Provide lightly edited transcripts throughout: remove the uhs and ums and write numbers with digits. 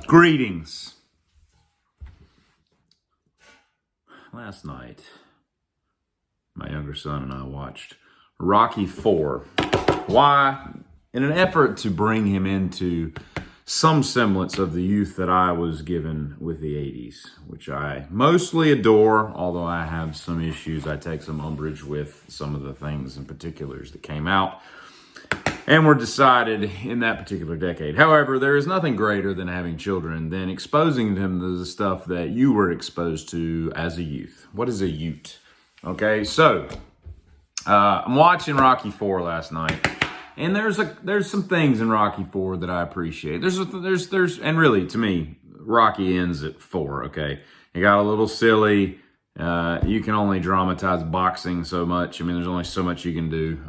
Greetings. Last night, my younger son and I watched Rocky IV. Why? In an effort to bring him into some semblance of the youth that I was given with the 80s, which I mostly adore, although I have some issues. I take some umbrage with some of the things in particulars that came out and were decided in that particular decade. However, there is nothing greater than having children than exposing them to the stuff that you were exposed to as a youth. What is a ute? Okay, so I'm watching Rocky IV last night, and there's some things in Rocky IV that I appreciate. There's and really to me, Rocky ends at 4. Okay, it got a little silly. You can only dramatize boxing so much. I mean, there's only so much you can do.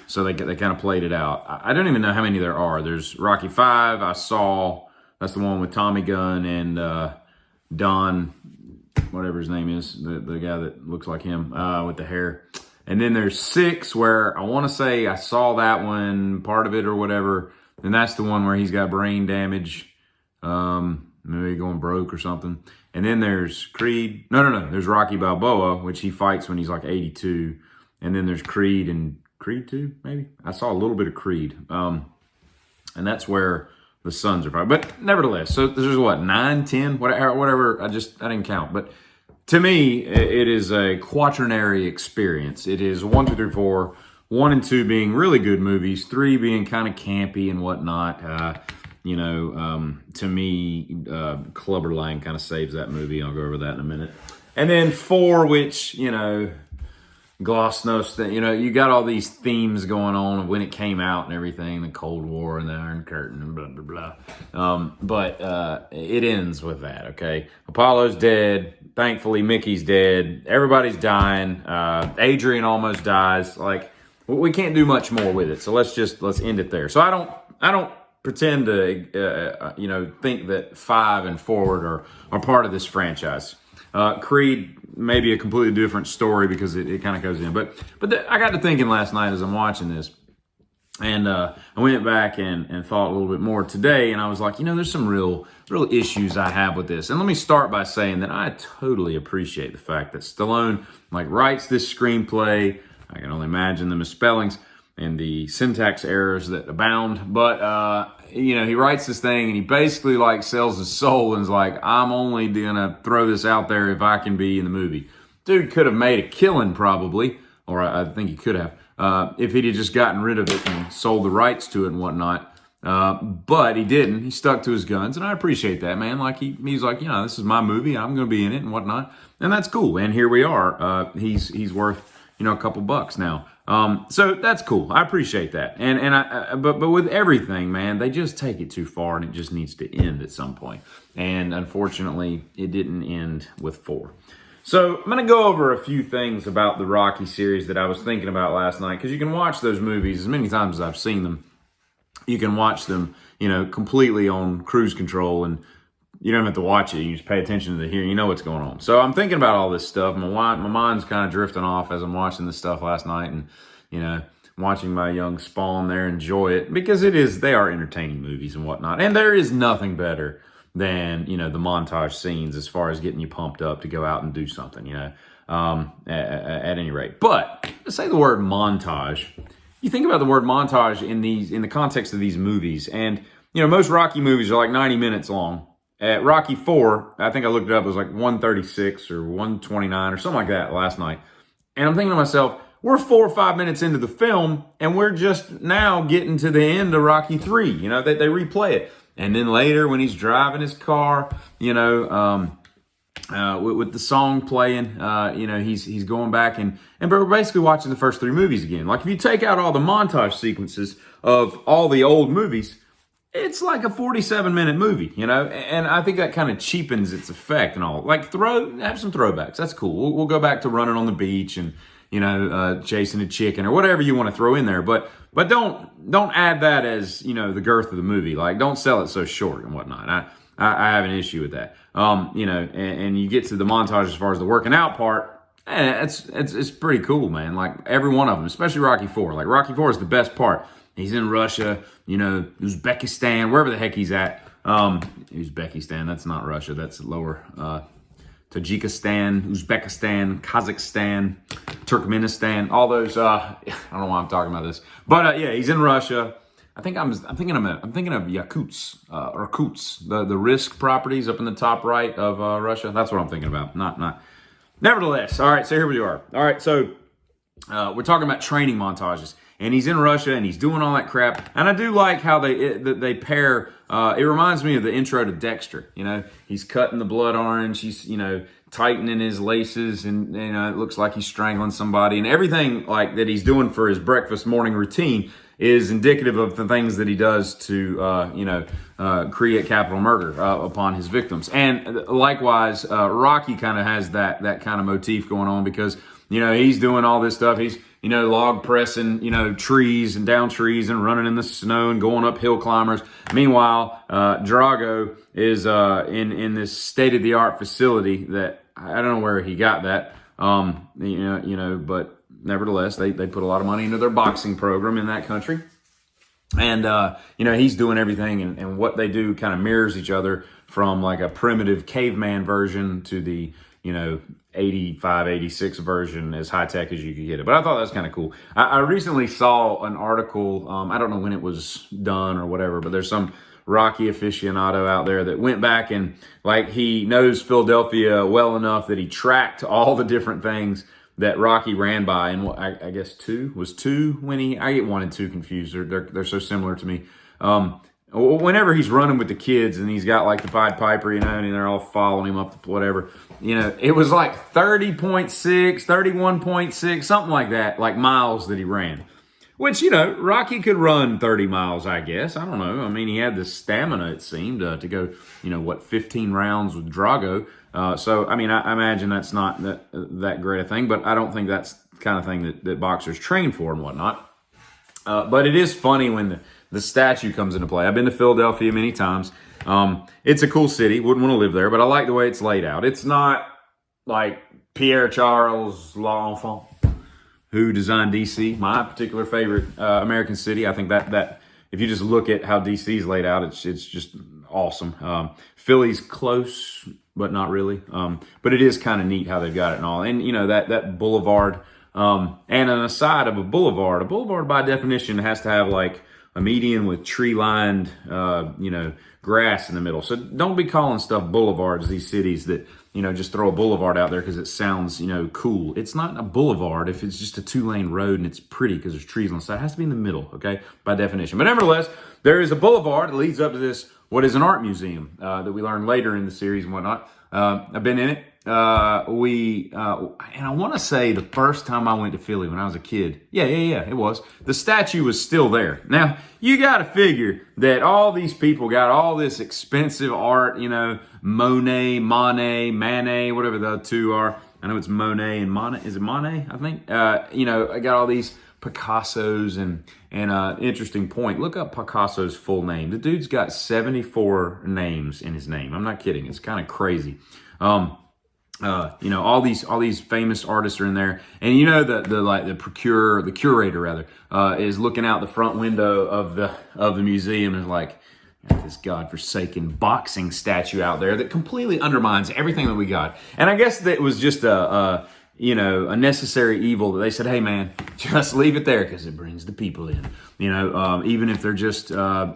So they kind of played it out. I don't even know how many there are. There's Rocky V. I saw, that's the one with Tommy Gunn and Don, whatever his name is, the guy that looks like him with the hair. And then there's 6 where I want to say I saw that one, part of it or whatever. And that's the one where he's got brain damage, maybe going broke or something. And then there's Creed. No. There's Rocky Balboa, which he fights when he's like 82. And then there's Creed and Creed 2, maybe? I saw a little bit of Creed. And that's where the sons are fighting. But nevertheless, so there's what, 9, 10, whatever. I didn't count. But to me, it is a quaternary experience. It is 1, 2, 3, 4. 1 and 2 being really good movies. 3 being kind of campy and whatnot. To me, Clubber Lang kind of saves that movie. I'll go over that in a minute. And then 4, which, Glasnost, you got all these themes going on of when it came out and everything, the Cold War and the Iron Curtain and blah, blah, blah. But it ends with that, okay? Apollo's dead. Thankfully, Mickey's dead. Everybody's dying. Adrian almost dies. Like, we can't do much more with it. So let's end it there. So I don't pretend to, think that 5 and forward are part of this franchise. Creed may be a completely different story because it kind of goes in. But I got to thinking last night as I'm watching this, and I went back and thought a little bit more today, and I was like, there's some real issues I have with this. And let me start by saying that I totally appreciate the fact that Stallone writes this screenplay. I can only imagine the misspellings and the syntax errors that abound. But, he writes this thing and he basically sells his soul and is like, I'm only going to throw this out there if I can be in the movie. Dude could have made a killing probably, or I think he could have, if he'd just gotten rid of it and sold the rights to it and whatnot. But he didn't. He stuck to his guns, and I appreciate that, man. He's like, this is my movie. I'm going to be in it and whatnot. And that's cool. And here we are. He's worth, a couple bucks now. So that's cool. I appreciate that. But with everything, man, they just take it too far and it just needs to end at some point. And unfortunately, it didn't end with 4. So I'm going to go over a few things about the Rocky series that I was thinking about last night, because you can watch those movies as many times as I've seen them. You can watch them, completely on cruise control, and you don't have to watch it. You just pay attention to the here. You know what's going on. So I'm thinking about all this stuff. My mind's kind of drifting off as I'm watching this stuff last night, and watching my young spawn there enjoy it, because they are entertaining movies and whatnot. And there is nothing better than the montage scenes as far as getting you pumped up to go out and do something. At any rate. But let's say the word montage. You think about the word montage in the context of these movies, and most Rocky movies are like 90 minutes long. At Rocky IV, I think I looked it up, it was like 136 or 129 or something like that last night. And I'm thinking to myself, we're 4 or 5 minutes into the film, and we're just now getting to the end of Rocky III. They replay it. And then later, when he's driving his car, with the song playing, he's going back and we're basically watching the first 3 movies again. Like, if you take out all the montage sequences of all the old movies, it's like a 47-minute movie, and I think that kind of cheapens its effect and all. Have some throwbacks. That's cool. We'll go back to running on the beach and, chasing a chicken or whatever you want to throw in there. But don't add that as, the girth of the movie. Don't sell it so short and whatnot. I have an issue with that. And you get to the montage as far as the working out part, it's pretty cool, man. Every one of them, especially Rocky IV. Rocky IV is the best part. He's in Russia, Uzbekistan, wherever the heck he's at. Uzbekistan, that's not Russia, that's lower. Tajikistan, Uzbekistan, Kazakhstan, Turkmenistan, all those. I don't know why I'm talking about this, but yeah, he's in Russia. I'm thinking of Yakuts, Irkuts, the Risk properties up in the top right of Russia. That's what I'm thinking about. Not. Nevertheless, all right. So here we are. All right, so we're talking about training montages, and he's in Russia and he's doing all that crap. And I do like how they pair. It reminds me of the intro to Dexter. You know, he's cutting the blood orange. He's tightening his laces, and it looks like he's strangling somebody, and everything like that he's doing for his breakfast morning routine is indicative of the things that he does to create capital murder upon his victims. And likewise, Rocky kind of has that kind of motif going on, because he's doing all this stuff. He's log pressing trees and down trees and running in the snow and going up hill climbers. Meanwhile, Drago is in this state-of-the-art facility that I don't know where he got that. But nevertheless, they put a lot of money into their boxing program in that country. And, he's doing everything, and what they do kind of mirrors each other, from like a primitive caveman version to the, 85, 86 version, as high tech as you could get it. But I thought that was kind of cool. I recently saw an article, I don't know when it was done or whatever, but there's some Rocky aficionado out there that went back and he knows Philadelphia well enough that he tracked all the different things that Rocky ran by. And I guess two when I get 1 and 2 confused. They're so similar to me. Whenever he's running with the kids and he's got like the Pied Piper, and they're all following him up to whatever, it was like 30.6, 31.6, something like that, like miles that he ran. Which, Rocky could run 30 miles, I guess. I don't know. I mean, he had the stamina, it seemed, to go, 15 rounds with Drago. So, I mean, I imagine that's not that great a thing, but I don't think that's the kind of thing that boxers train for and whatnot. But it is funny when the statue comes into play. I've been to Philadelphia many times. It's a cool city. Wouldn't want to live there, but I like the way it's laid out. It's not like Pierre Charles L'Enfant, who designed D.C., my particular favorite American city. I think that if you just look at how D.C. is laid out, it's just awesome. Philly's close, but not really. But it is kind of neat how they've got it and all. And, that boulevard, and on the side of a boulevard by definition has to have like a median with tree-lined, grass in the middle. So don't be calling stuff boulevards, these cities that, just throw a boulevard out there because it sounds, cool. It's not a boulevard if it's just a 2-lane road and it's pretty because there's trees on the side. It has to be in the middle, okay, by definition. But nevertheless, there is a boulevard that leads up to this, what is an art museum that we learn later in the series and whatnot. I've been in it. And I want to say the first time I went to Philly when I was a kid. Yeah, it was. The statue was still there. Now, you got to figure that all these people got all this expensive art, Monet, Manet, whatever the two are. I know it's Monet and Monet. Is it Monet? I think. I got all these Picassos and interesting point. Look up Picasso's full name. The dude's got 74 names in his name. I'm not kidding. It's kind of crazy. All these famous artists are in there, and the curator is looking out the front window of the museum and is like, this godforsaken boxing statue out there that completely undermines everything that we got. And I guess that was just a necessary evil that they said, hey man, just leave it there because it brings the people in. Even if they're just on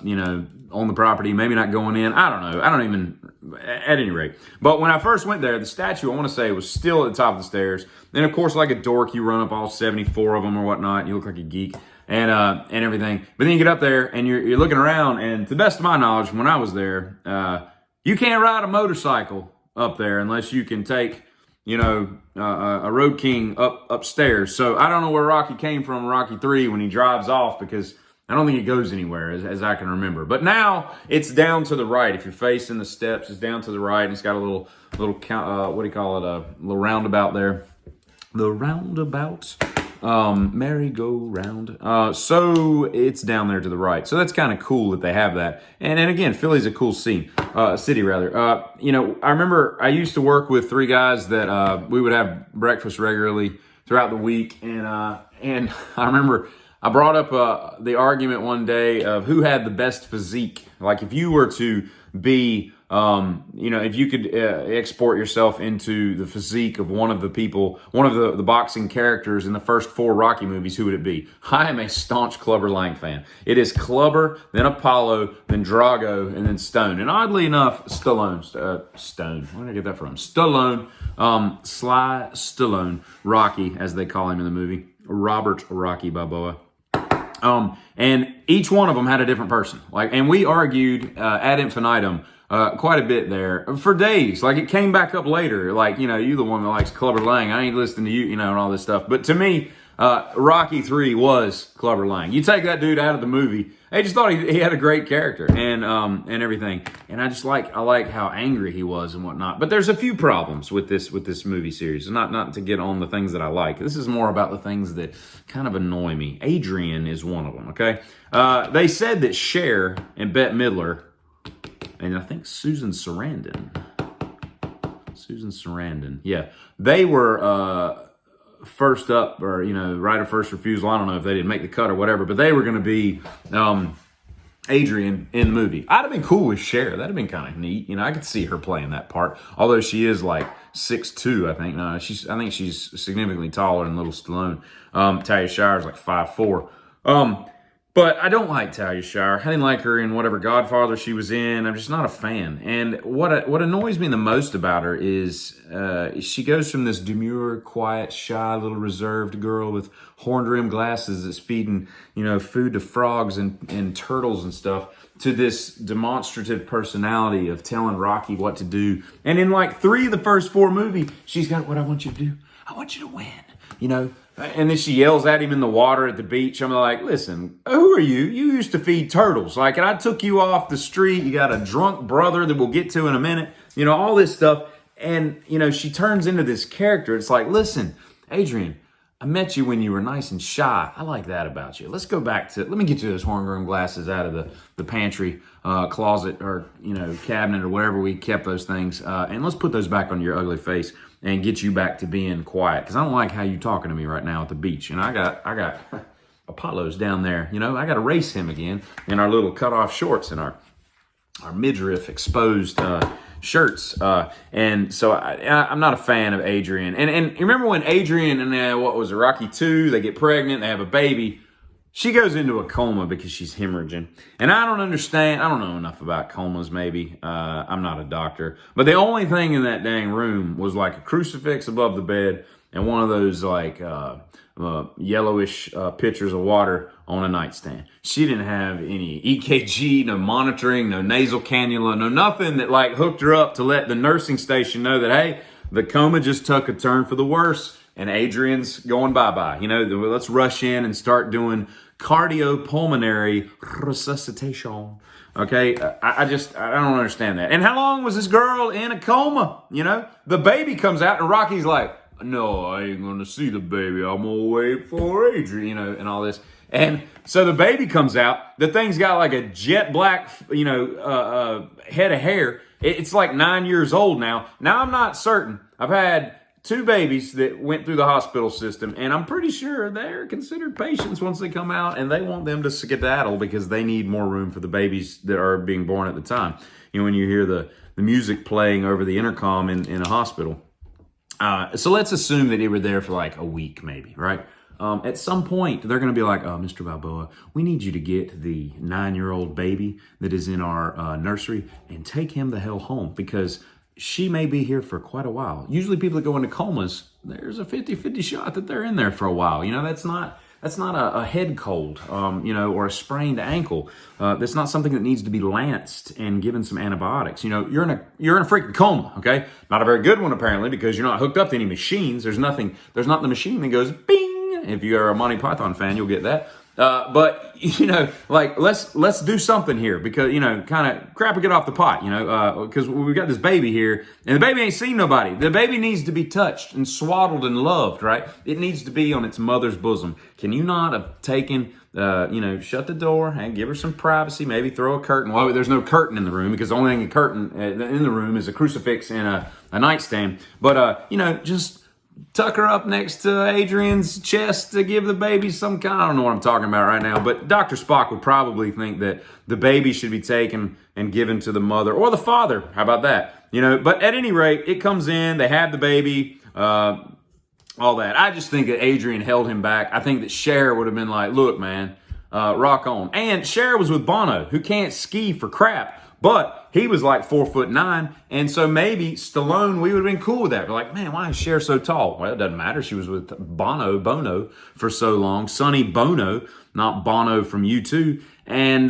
the property, maybe not going in. I don't know. I don't even, at any rate. But when I first went there, the statue, I want to say, was still at the top of the stairs. And of course, like a dork, you run up all 74 of them or whatnot. You look like a geek and everything. But then you get up there and you're looking around. And to the best of my knowledge, when I was there, you can't ride a motorcycle up there unless you can take, a Road King upstairs. So I don't know where Rocky came from in Rocky 3 when he drives off, because I don't think it goes anywhere as I can remember. But now it's down to the right. If you're facing the steps, it's down to the right. And it's got a little what do you call it? A little roundabout there. The roundabout. Merry-go-round. So it's down there to the right. So that's kind of cool that they have that. And again, Philly's a cool city rather. I remember I used to work with 3 guys that we would have breakfast regularly throughout the week. And I remember I brought up the argument one day of who had the best physique. Like if you were to be, if you could export yourself into the physique of one of the people, one of the boxing characters in the first 4 Rocky movies, who would it be? I am a staunch Clubber Lang fan. It is Clubber, then Apollo, then Drago, and then Stone. And oddly enough, Stone. Where did I get that from? Stallone, Sly Stallone, Rocky, as they call him in the movie. Robert Rocky Balboa. And each one of them had a different person. And we argued ad infinitum quite a bit there for days. It came back up later. You the one that likes Clubber Lang. I ain't listening to you, and all this stuff. But to me, Rocky 3 was Clubber Lang. You take that dude out of the movie, I just thought he had a great character and everything. And I like how angry he was and whatnot. But there's a few problems with this movie series. Not to get on the things that I like. This is more about the things that kind of annoy me. Adrian is one of them, okay? They said that Cher and Bette Midler, and I think Susan Sarandon, yeah, they were first up, or right of first refusal. I don't know if they didn't make the cut or whatever, but they were going to be Adrian in the movie. I'd have been cool with Cher. That'd have been kind of neat. I could see her playing that part. Although she is 6'2", I think. No, I think she's significantly taller than little Stallone. Talia Shire's 5'4". But I don't like Talia Shire. I didn't like her in whatever Godfather she was in. I'm just not a fan. And what annoys me the most about her is she goes from this demure, quiet, shy, little reserved girl with horn-rimmed glasses that's feeding, food to frogs and turtles and stuff, to this demonstrative personality of telling Rocky what to do. And in 3 of the first 4 movies, she's got, what I want you to do, I want you to win, And then she yells at him in the water at the beach. I'm like, listen, who are you? You used to feed turtles. And I took you off the street. You got a drunk brother that we'll get to in a minute. All this stuff. And, she turns into this character. It's like, listen, Adrian, I met you when you were nice and shy. I like that about you. Let's go back to, let me get you those horn-rimmed glasses out of the pantry closet or, cabinet or wherever we kept those things. And let's put those back on your ugly face and get you back to being quiet. Because I don't like how you talking to me right now at the beach. And I got Apollo's down there. I got to race him again in our little cut-off shorts and our midriff exposed shirts. And so I'm not a fan of Adrian. And you remember when Adrian and what was it, Rocky 2, they get pregnant, they have a baby. She goes into a coma because she's hemorrhaging. And I don't understand. I don't know enough about comas, maybe. I'm not a doctor. But the only thing in that dang room was a crucifix above the bed and one of those yellowish pitchers of water on a nightstand. She didn't have any EKG, no monitoring, no nasal cannula, no nothing that hooked her up to let the nursing station know that, hey, the coma just took a turn for the worse and Adrian's going bye-bye. Let's rush in and start doing cardiopulmonary resuscitation. Okay, I don't understand that. And how long was this girl in a coma? The baby comes out and Rocky's like, no, I ain't gonna see the baby. I'm gonna wait for Adrian, and all this. And so the baby comes out. The thing's got a jet black, head of hair. It's 9 years old now. Now I'm not certain. I've had 2 babies that went through the hospital system, and I'm pretty sure they're considered patients once they come out, and they want them to skedaddle because they need more room for the babies that are being born at the time. When you hear the music playing over the intercom in a hospital. So let's assume that they were there for a week maybe, right? At some point, they're going to be like, oh, Mr. Balboa, we need you to get the 9-year-old baby that is in our nursery and take him the hell home because she may be here for quite a while. Usually people that go into comas, there's a 50-50 shot that they're in there for a while. That's not a head cold, or a sprained ankle. That's not something that needs to be lanced and given some antibiotics. You're in a freaking coma, okay? Not a very good one apparently because you're not hooked up to any machines. There's not the machine that goes bing. If you are a Monty Python fan, you'll get that. But let's do something here because, kind of crap will get off the pot, because we've got this baby here and the baby ain't seen nobody. The baby needs to be touched and swaddled and loved, right? It needs to be on its mother's bosom. Can you not have taken, shut the door and give her some privacy, maybe throw a curtain? Well, there's no curtain in the room because the only thing in the room is a crucifix and a nightstand. But, just tuck her up next to Adrian's chest to give the baby some kind. I don't know what I'm talking about right now, but Dr. Spock would probably think that the baby should be taken and given to the mother or the father. How about that? But at any rate, it comes in, they have the baby, all that. I just think that Adrian held him back. I think that Cher would have been like, look, man, rock on. And Cher was with Bono, who can't ski for crap. But he was like 4'9", and so maybe Stallone, we would have been cool with that. We're like, man, why is Cher so tall? Well, it doesn't matter. She was with Bono for so long. Sonny Bono, not Bono from U2. And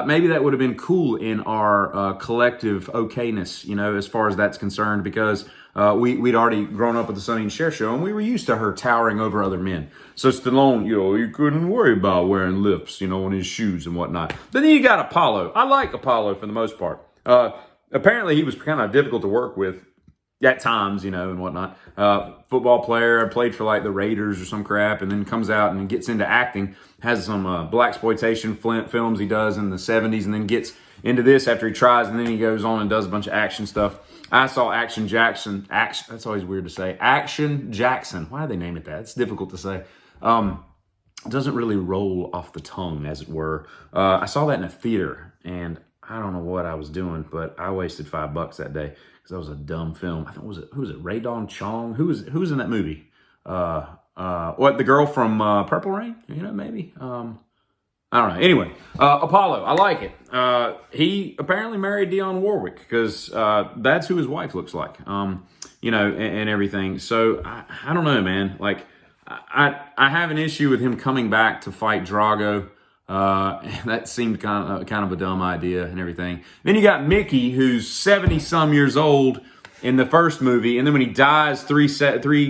maybe that would have been cool in our collective okayness, as far as that's concerned, because we'd already grown up with the Sonny and Cher show, and we were used to her towering over other men. So Stallone, you couldn't worry about wearing lips, on his shoes and whatnot. But then you got Apollo. I like Apollo for the most part. Apparently he was kind of difficult to work with at times, and whatnot. Football player, played for like the Raiders or some crap, and then comes out and gets into acting, has some blaxploitation films he does in the 70s, and then gets into this after he tries, and then he goes on and does a bunch of action stuff. I saw Action Jackson. That's always weird to say. Action Jackson. Why do they name it that? It's difficult to say. It doesn't really roll off the tongue, as it were. I saw that in a theater, and I don't know what I was doing, but I wasted $5 that day because that was a dumb film. I think who was it? Ray Don Chong. Who was in that movie? The girl from Purple Rain? Maybe. I don't know. Anyway, Apollo, I like it. He apparently married Dionne Warwick because that's who his wife looks like, and everything. So I don't know, man. Like, I have an issue with him coming back to fight Drago. That seemed kind of a dumb idea and everything. Then you got Mickey, who's 70-some years old in the first movie, and then when he dies three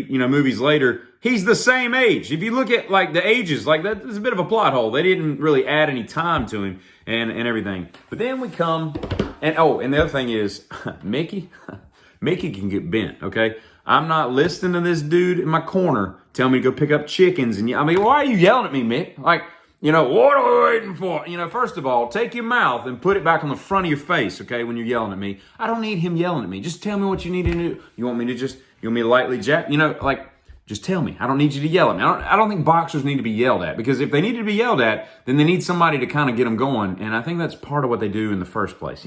movies later, he's the same age. If you look at like the ages, like that's a bit of a plot hole. They didn't really add any time to him and everything. But then we come and the other thing is Mickey can get bent. Okay, I'm not listening to this dude in my corner tell me to go pick up chickens. And why are you yelling at me, Mick? Like, what are we waiting for? First of all, take your mouth and put it back on the front of your face, okay, when you're yelling at me. I don't need him yelling at me. Just tell me what you need to do. You want me to lightly jab? Just tell me. I don't need you to yell at me. I don't think boxers need to be yelled at, because if they need to be yelled at, then they need somebody to kind of get them going. And I think that's part of what they do in the first place,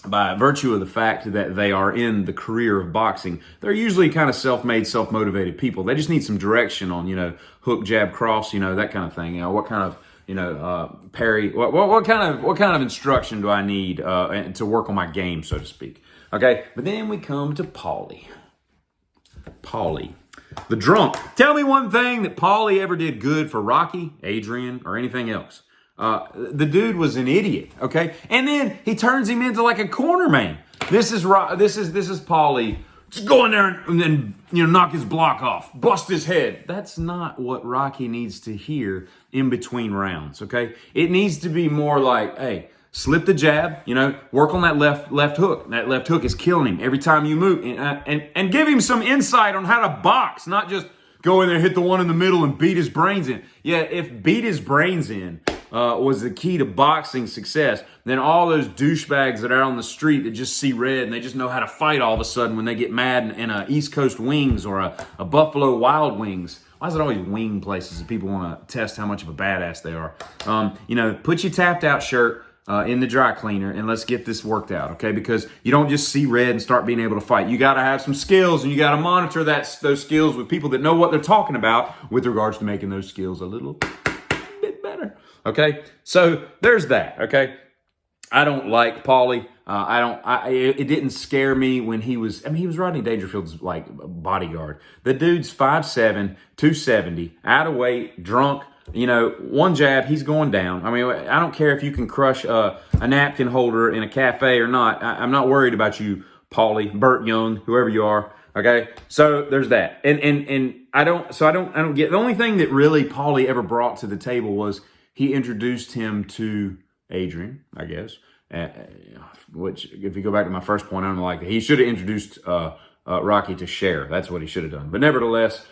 by virtue of the fact that they are in the career of boxing. They're usually kind of self-made, self-motivated people. They just need some direction on, hook, jab, cross, that kind of thing. What kind of, parry, what kind of instruction do I need to work on my game, so to speak. Okay, but then we come to Paulie, the drunk. Tell me one thing that Paulie ever did good for Rocky, Adrian, or anything else. The dude was an idiot, okay? And then he turns him into like a corner man. This is Paulie. Just go in there and then knock his block off, bust his head. That's not what Rocky needs to hear in between rounds, okay? It needs to be more like, hey, slip the jab, work on that left hook. That left hook is killing him every time you move, and give him some insight on how to box, not just go in there, hit the one in the middle, and beat his brains in. Yeah, if beat his brains in was the key to boxing success, then all those douchebags that are on the street that just see red and they just know how to fight all of a sudden when they get mad in a East Coast Wings or a Buffalo Wild Wings. Why is it always wing places that people want to test how much of a badass they are? Put your tapped out shirt in the dry cleaner and let's get this worked out, okay? Because you don't just see red and start being able to fight. You got to have some skills, and you got to monitor those skills with people that know what they're talking about with regards to making those skills a little bit better, okay? So there's that, okay? I don't like Paulie. It didn't scare me when he was Rodney Dangerfield's like bodyguard. The dude's 5'7", 270, out of weight, drunk. One jab, he's going down. I don't care if you can crush a napkin holder in a cafe or not. I'm not worried about you, Paulie, Burt Young, whoever you are. Okay, so there's that. And I don't get, the only thing that really Paulie ever brought to the table was he introduced him to Adrian, I guess. Which, if you go back to my first point, I don't like that. He should have introduced Rocky to Cher. That's what he should have done. But nevertheless,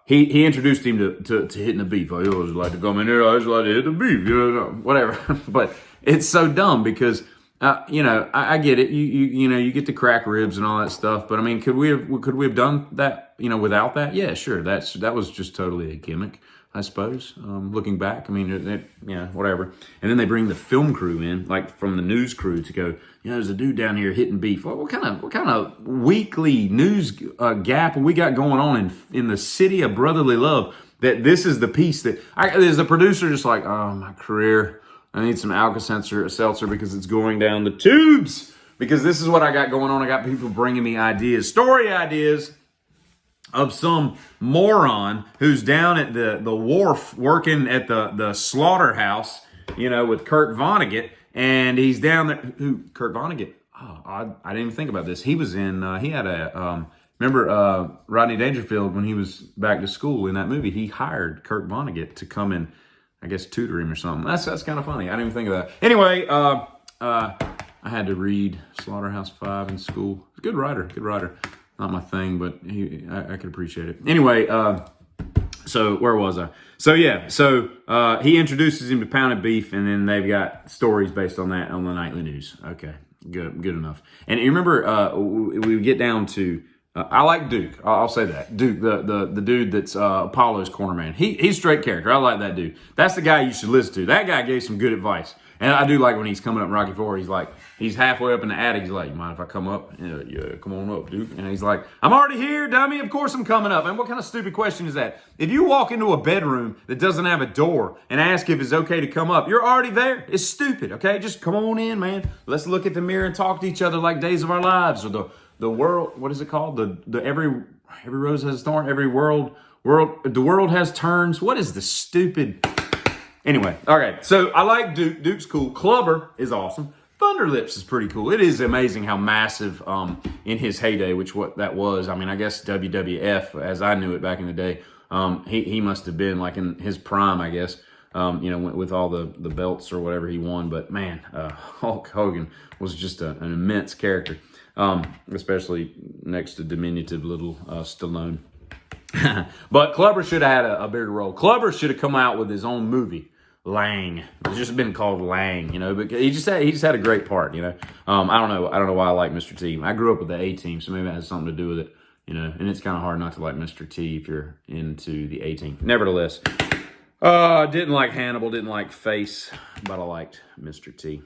he introduced him to hitting the beef. I always like to come in here. I just like to hit the beef, whatever. But it's so dumb because You know, I get it. You know, you get the crack ribs and all that stuff. But I mean, could we have done that? You know, without that? Yeah, sure. That was just totally a gimmick, I suppose. Looking back, I mean, yeah, whatever. And then they bring the film crew in, like from the news crew, to go. You know, there's a dude down here hitting beef. What kind of weekly news gap we got going on in the city of brotherly love? That this is the piece that as a producer, just like, oh, my career. I need some Alka-Seltzer because it's going down the tubes. Because this is what I got going on. I got people bringing me ideas, story ideas of some moron who's down at the wharf working at the slaughterhouse, you know, with Kurt Vonnegut. And he's down there. Who? Kurt Vonnegut. Oh, I didn't even think about this. He was in, he had a, remember Rodney Dangerfield when he was back to school in that movie, he hired Kurt Vonnegut to come and, I guess, tutor him or something. That's kind of funny. I didn't even think of that. Anyway, I had to read Slaughterhouse 5 in school. Good writer. Not my thing, but I could appreciate it. Anyway, so where was I? So yeah, he introduces him to Pounded Beef, and then they've got stories based on that on the nightly news. Okay, good enough. And you remember, we get down to. I like Duke. I'll say that. Duke, the dude that's Apollo's corner man. He's straight character. I like that dude. That's the guy you should listen to. That guy gave some good advice. And I do like when he's coming up in Rocky IV, he's halfway up in the attic. He's like, you mind if I come up? Yeah, come on up, Duke. And he's like, I'm already here, dummy. Of course I'm coming up. And what kind of stupid question is that? If you walk into a bedroom that doesn't have a door and ask if it's okay to come up, you're already there. It's stupid, okay? Just come on in, man. Let's look at the mirror and talk to each other like Days of Our Lives, or the world, what is it called? The every rose has a thorn, the world has turns. What is the stupid? Anyway, okay. So I like Duke. Duke's cool. Clubber is awesome. Thunderlips is pretty cool. It is amazing how massive in his heyday, which what that was. I mean, I guess WWF, as I knew it back in the day, he must have been like in his prime, I guess. You know, with all the belts or whatever he won. But man, Hulk Hogan was just an immense character. Especially next to diminutive little Stallone. But Clubber should have had a bigger role. Clubber should have come out with his own movie, Lang. It's just been called Lang, you know. But he just had a great part, you know. I don't know why I like Mr. T. I grew up with the A-Team, so maybe that has something to do with it, you know. And it's kind of hard not to like Mr. T if you're into the A-Team. Nevertheless, didn't like Hannibal, didn't like Face, but I liked Mr. T.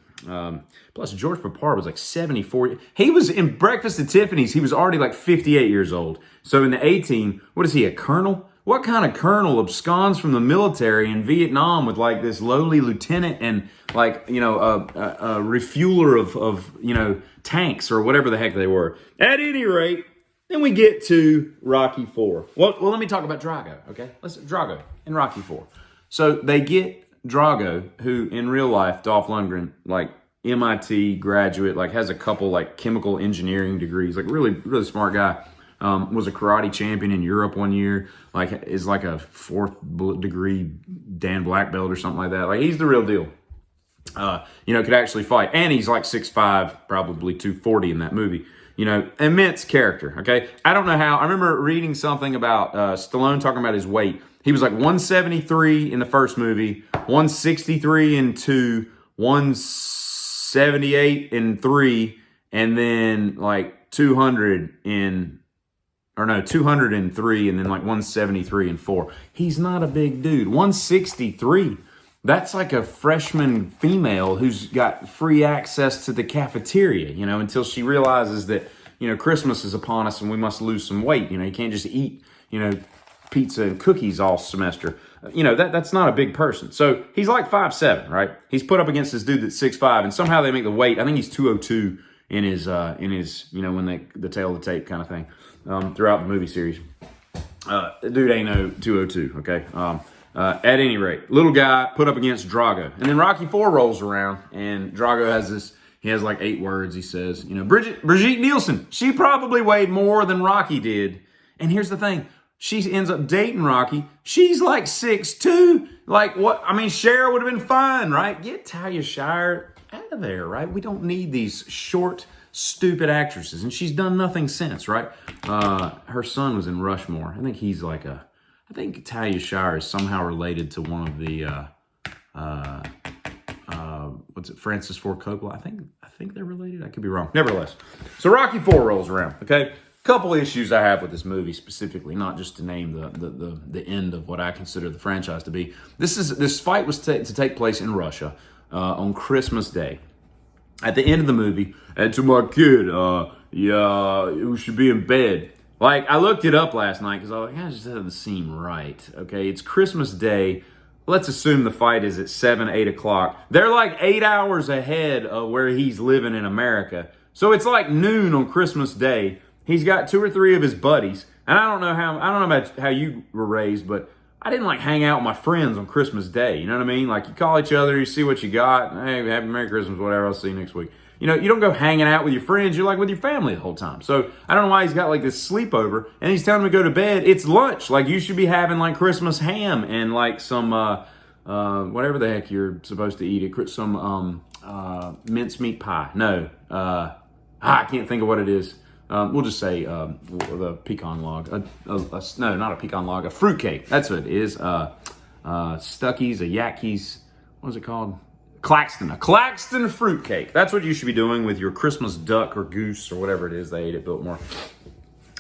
Plus George Papard was like 74. He was in Breakfast at Tiffany's. He was already like 58 years old. So in the A-Team, what is he, a colonel? What kind of colonel absconds from the military in Vietnam with like this lowly lieutenant and like, you know, a refueler of, you know, tanks or whatever the heck they were. At any rate, then we get to Rocky IV. Well, let me talk about Drago, okay? Drago in Rocky IV. So they get Drago, who in real life, Dolph Lundgren, like MIT graduate, like has a couple like chemical engineering degrees, like really, really smart guy. Was a karate champion in Europe one year, like is like a 4th degree Dan black belt or something like that. Like he's the real deal. You know, could actually fight. And he's like 6'5", probably 240 in that movie. You know, immense character, okay? I don't know how. I remember reading something about Stallone talking about his weight. He was like 173 in the first movie, 163 in 2, 178 in 3, and then like 203, and then like 173 in 4. He's not a big dude. 163. That's like a freshman female who's got free access to the cafeteria, you know, until she realizes that, you know, Christmas is upon us and we must lose some weight. You know, you can't just eat, you know, pizza and cookies all semester. You know, that's not a big person. So he's like 5'7", right? He's put up against this dude that's 6'5", and somehow they make the weight. I think he's 202 in his, you know, when the tail of the tape kind of thing, throughout the movie series. The dude ain't no 202, okay? At any rate, little guy put up against Drago. And then Rocky IV rolls around, and Drago has this, he has like 8 words he says. You know, Brigitte Nielsen, she probably weighed more than Rocky did. And here's the thing. She ends up dating Rocky. She's like 6'2". Like what? I mean, Cher would have been fine, right? Get Talia Shire out of there, right? We don't need these short, stupid actresses. And she's done nothing since, right? Her son was in Rushmore. I think he's like I think Talia Shire is somehow related to one of the, what's it, Francis Ford Coppola. I think they're related. I could be wrong. Nevertheless, so Rocky 4 rolls around. Okay, couple issues I have with this movie specifically, not just to name the end of what I consider the franchise to be. This fight was to take place in Russia on Christmas Day. At the end of the movie, and to my kid, we should be in bed. Like, I looked it up last night because I was like, that just doesn't seem right. Okay, it's Christmas Day. Let's assume the fight is at 7, 8 o'clock. They're like 8 hours ahead of where he's living in America. So it's like noon on Christmas Day. He's got 2 or 3 of his buddies. And I don't know about how you were raised, but I didn't like hang out with my friends on Christmas Day. You know what I mean? Like, you call each other, you see what you got. Hey, happy Merry Christmas, whatever. I'll see you next week. You know, you don't go hanging out with your friends. You're like with your family the whole time. So I don't know why he's got like this sleepover and he's telling me to go to bed. It's lunch. Like, you should be having like Christmas ham and like some, whatever the heck you're supposed to eat. Some mincemeat pie. No, I can't think of what it is. We'll just say the pecan log. No, not a pecan log. A fruitcake. That's what it is. Stuckies, a Yakkies. What is it called? Claxton. A Claxton fruitcake. That's what you should be doing with your Christmas duck or goose or whatever it is they ate at Biltmore.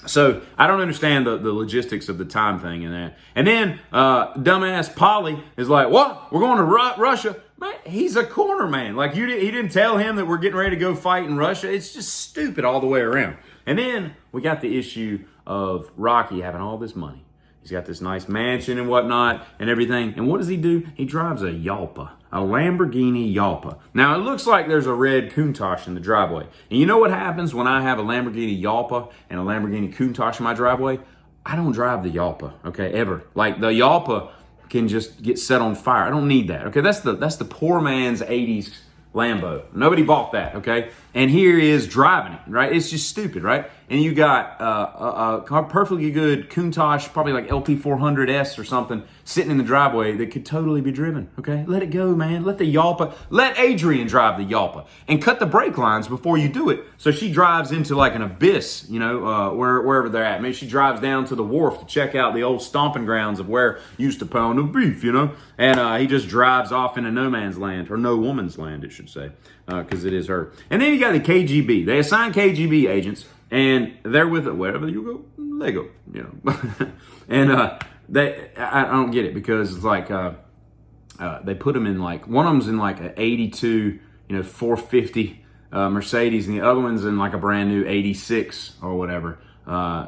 So I don't understand the logistics of the time thing in that. And then dumbass Paulie is like, what? We're going to Russia? Man, he's a corner man. Like, he didn't tell him that we're getting ready to go fight in Russia. It's just stupid all the way around. And then we got the issue of Rocky having all this money. He's got this nice mansion and whatnot and everything. And what does he do? He drives a Yalpa, a Lamborghini Yalpa. Now, it looks like there's a red Countach in the driveway. And you know what happens when I have a Lamborghini Yalpa and a Lamborghini Countach in my driveway? I don't drive the Yalpa, okay, ever. Like, the Yalpa can just get set on fire. I don't need that, okay? That's the poor man's 80s Lambo. Nobody bought that, okay? And here he is driving it, right? It's just stupid, right? And you got a perfectly good Countach, probably like LT400S or something, sitting in the driveway that could totally be driven, okay? Let it go, man. Let the Yalpa, let Adrian drive the Yalpa and cut the brake lines before you do it. So she drives into like an abyss, you know, wherever they're at. Maybe she drives down to the wharf to check out the old stomping grounds of where used to pound the beef, you know? And he just drives off into no man's land, or no woman's land, it should say, because it is her. And then you got the KGB. They assign KGB agents, and they're with it wherever you go, they go, you know. And I don't get it, because it's like they put them in like, one of them's in like an 82, 450 Mercedes, and the other one's in like a brand new 86 or whatever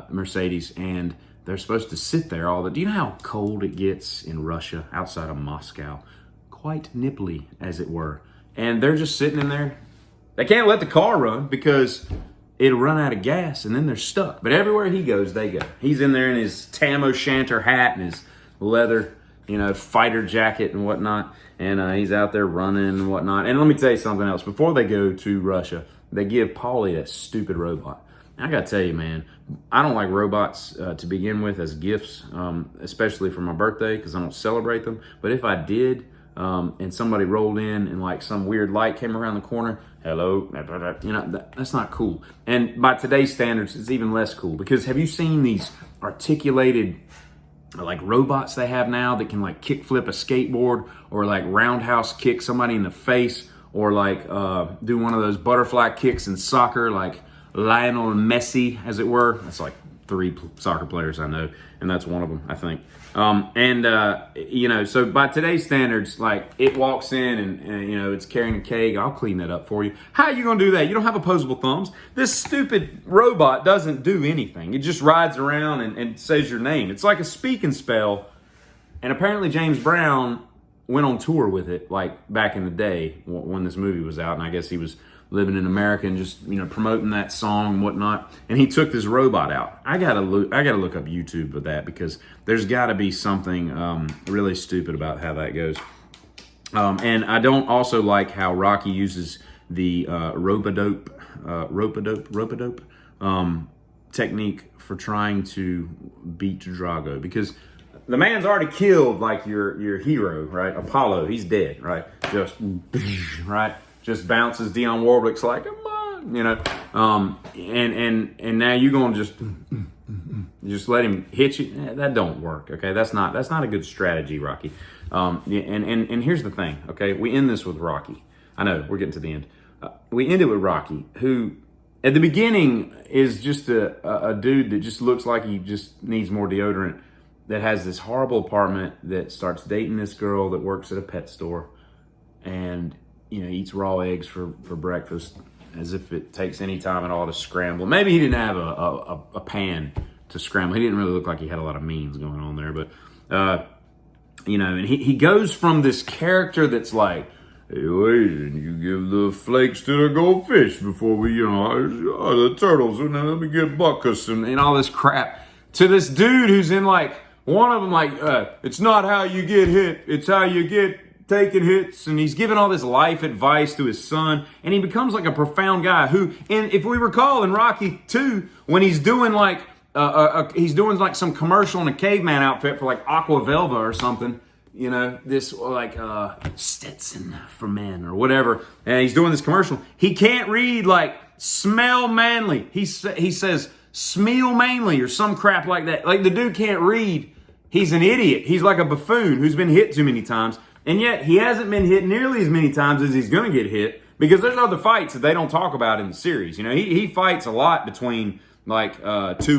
Mercedes, and they're supposed to sit there all the. Do you know how cold it gets in Russia outside of Moscow? Quite nipply, as it were. And they're just sitting in there. They can't let the car run because it'll run out of gas, and then they're stuck. But everywhere he goes, they go. He's in there in his tam o'shanter hat and his leather, fighter jacket and whatnot. And he's out there running and whatnot. And let me tell you something else. Before they go to Russia, they give Paulie that stupid robot. And I got to tell you, man, I don't like robots to begin with as gifts, especially for my birthday, because I don't celebrate them. But if I did, and somebody rolled in and like some weird light came around the corner, hello, that's not cool. And by today's standards, it's even less cool, because have you seen these articulated like robots they have now that can like kick flip a skateboard, or like roundhouse kick somebody in the face, or like do one of those butterfly kicks in soccer, like Lionel Messi, as it were. That's like 3 soccer players I know, and that's one of them, I think. So by today's standards, like, it walks in and it's carrying a keg. I'll clean that up for you. How are you going to do that? You don't have opposable thumbs. This stupid robot doesn't do anything. It just rides around and says your name. It's like a speak and spell. And apparently James Brown went on tour with it, like back in the day when this movie was out. And I guess he was living in America and just, promoting that song and whatnot. And he took this robot out. I gotta look up YouTube for that, because there's gotta be something really stupid about how that goes. And I don't also like how Rocky uses the rope-a-dope technique for trying to beat Drago, because the man's already killed like your hero, right? Apollo, he's dead, right? Just right. Just bounces. Dionne Warwick's like, come on, and now you're gonna just let him hit you. That don't work. Okay, that's not a good strategy, Rocky. And here's the thing. Okay, we end this with Rocky. I know, we're getting to the end. We ended with Rocky, who at the beginning is just a dude that just looks like he just needs more deodorant, that has this horrible apartment, that starts dating this girl that works at a pet store, and eats raw eggs for breakfast, as if it takes any time at all to scramble. Maybe he didn't have a pan to scramble. He didn't really look like he had a lot of means going on there, but and he goes from this character that's like, hey, Adrian, you give the flakes to the goldfish before we, the turtles, and then let me get buckets and all this crap, to this dude who's in like, one of them like, it's not how you get hit, it's how you get taking hits, and he's giving all this life advice to his son, and he becomes like a profound guy who, and if we recall in Rocky 2, when he's doing like, he's doing like some commercial in a caveman outfit for like Aqua Velva or something, this like Stetson for men or whatever, and he's doing this commercial. He can't read like smell manly. He says smell manly or some crap like that. Like the dude can't read. He's an idiot. He's like a buffoon who's been hit too many times, and yet he hasn't been hit nearly as many times as he's going to get hit, because there's other fights that they don't talk about in the series. He fights a lot between like 2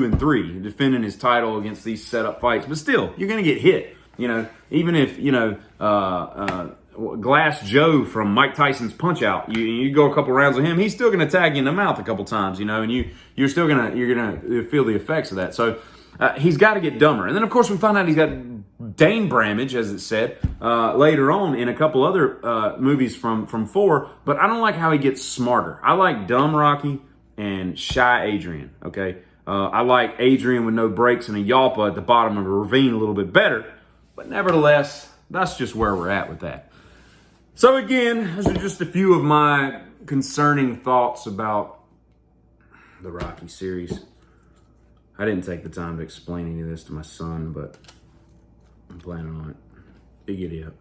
and 3, defending his title against these setup fights. But still, you're going to get hit. Even if, Glass Joe from Mike Tyson's Punch-Out, you go a couple rounds with him, he's still going to tag you in the mouth a couple times, and you're still going to feel the effects of that. So he's got to get dumber. And then, of course, we find out he's got Dane Bramage, as it said, later on in a couple other movies from 4. But I don't like how he gets smarter. I like dumb Rocky and shy Adrian, okay? I like Adrian with no brakes and a yalpa at the bottom of a ravine a little bit better. But nevertheless, that's just where we're at with that. So again, those are just a few of my concerning thoughts about the Rocky series. I didn't take the time to explain any of this to my son, but I'm planning on it. Big giddy up.